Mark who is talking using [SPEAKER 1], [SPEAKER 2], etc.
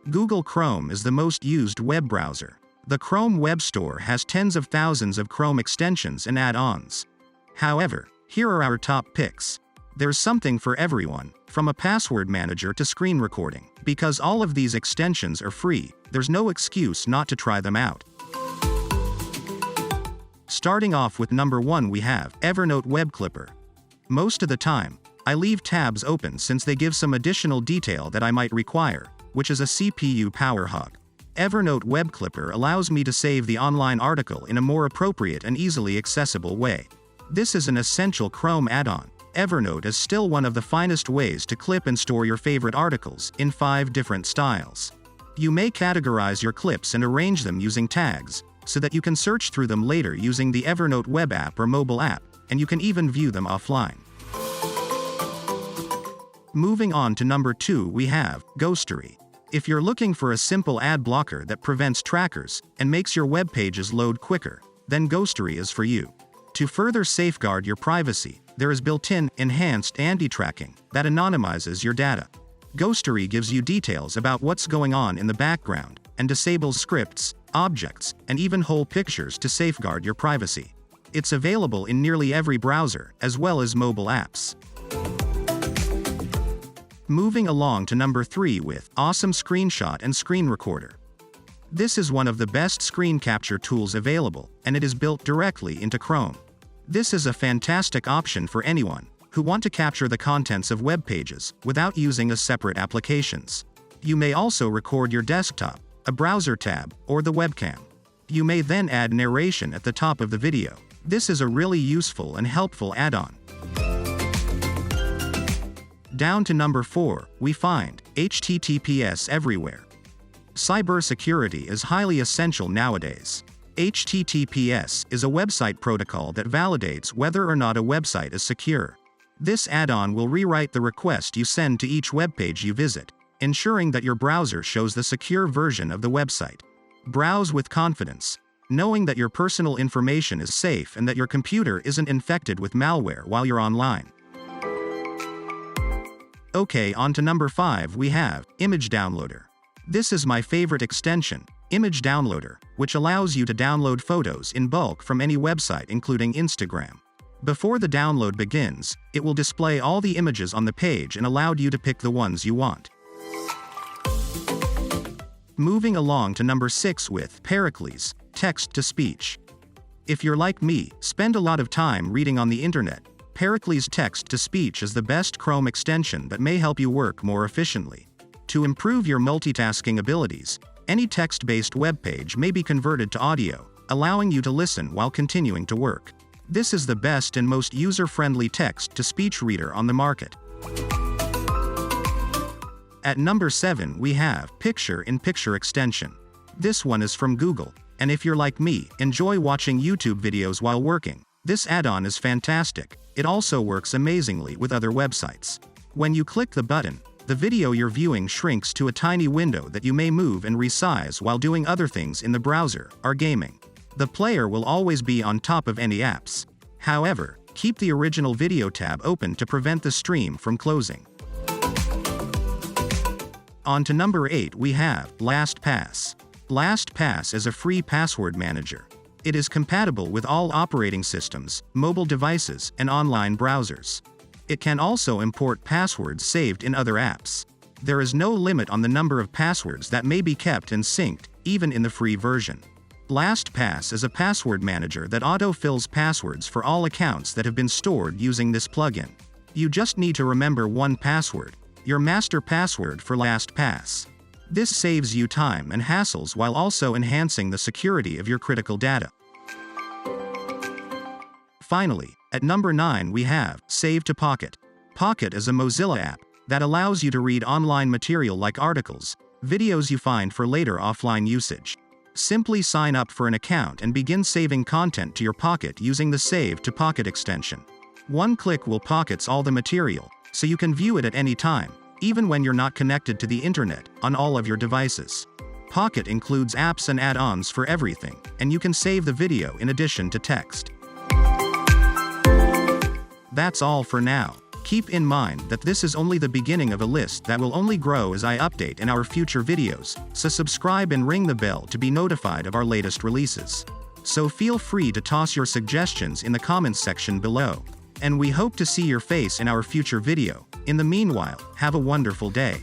[SPEAKER 1] Google Chrome is the most used web browser. The Chrome Web Store has tens of thousands of Chrome extensions and add-ons. However, here are our top picks. There's something for everyone, from a password manager to screen recording. Because all of these extensions are free, there's no excuse not to try them out. Starting off with number 1, we have Evernote Web Clipper. Most of the time, I leave tabs open since they give some additional detail that I might require, which is a CPU power hog. Evernote Web Clipper allows me to save the online article in a more appropriate and easily accessible way. This is an essential Chrome add-on. Evernote is still one of the finest ways to clip and store your favorite articles in 5 different styles. You may categorize your clips and arrange them using tags, so that you can search through them later using the Evernote web app or mobile app, and you can even view them offline. Moving on to number 2, we have Ghostery. If you're looking for a simple ad blocker that prevents trackers and makes your web pages load quicker, then Ghostery is for you. To further safeguard your privacy, there is built-in, enhanced anti-tracking that anonymizes your data. Ghostery gives you details about what's going on in the background, and disables scripts, objects, and even whole pictures to safeguard your privacy. It's available in nearly every browser, as well as mobile apps. Moving along to number 3 with Awesome Screenshot and Screen Recorder. This is one of the best screen capture tools available, and it is built directly into Chrome. This is a fantastic option for anyone who want to capture the contents of web pages without using a separate applications. You may also record your desktop, a browser tab, or the webcam. You may then add narration at the top of the video. This is a really useful and helpful add-on. Down to number 4, we find HTTPS Everywhere. Cybersecurity is highly essential nowadays. HTTPS is a website protocol that validates whether or not a website is secure. This add-on will rewrite the request you send to each web page you visit, ensuring that your browser shows the secure version of the website. Browse with confidence, knowing that your personal information is safe and that your computer isn't infected with malware while you're online. Okay, on to number 5, we have Image Downloader. This is my favorite extension, Image Downloader, which allows you to download photos in bulk from any website including Instagram. Before the download begins, it will display all the images on the page and allow you to pick the ones you want. Moving along to number 6 with Pericles, Text-to-Speech. If you're like me, spend a lot of time reading on the internet, Pericles Text-to-Speech is the best Chrome extension that may help you work more efficiently. To improve your multitasking abilities, any text-based web page may be converted to audio, allowing you to listen while continuing to work. This is the best and most user-friendly text-to-speech reader on the market. At number 7, we have Picture-in-Picture extension. This one is from Google, and if you're like me, enjoy watching YouTube videos while working, this add-on is fantastic. It also works amazingly with other websites. When you click the button, the video you're viewing shrinks to a tiny window that you may move and resize while doing other things in the browser or gaming. The player will always be on top of any apps. However, keep the original video tab open to prevent the stream from closing. On to number 8, we have LastPass. LastPass is a free password manager. It is compatible with all operating systems, mobile devices, and online browsers. It can also import passwords saved in other apps. There is no limit on the number of passwords that may be kept and synced, even in the free version. LastPass is a password manager that auto-fills passwords for all accounts that have been stored using this plugin. You just need to remember one password, your master password for LastPass. This saves you time and hassles while also enhancing the security of your critical data. Finally, at number 9 we have Save to Pocket. Pocket is a Mozilla app that allows you to read online material like articles, videos you find for later offline usage. Simply sign up for an account and begin saving content to your Pocket using the Save to Pocket extension. One click will pockets all the material, so you can view it at any time, even when you're not connected to the internet, on all of your devices. Pocket includes apps and add-ons for everything, and you can save the video in addition to text. That's all for now. Keep in mind that this is only the beginning of a list that will only grow as I update in our future videos, so subscribe and ring the bell to be notified of our latest releases. So feel free to toss your suggestions in the comments section below. And we hope to see your face in our future video. In the meanwhile, have a wonderful day.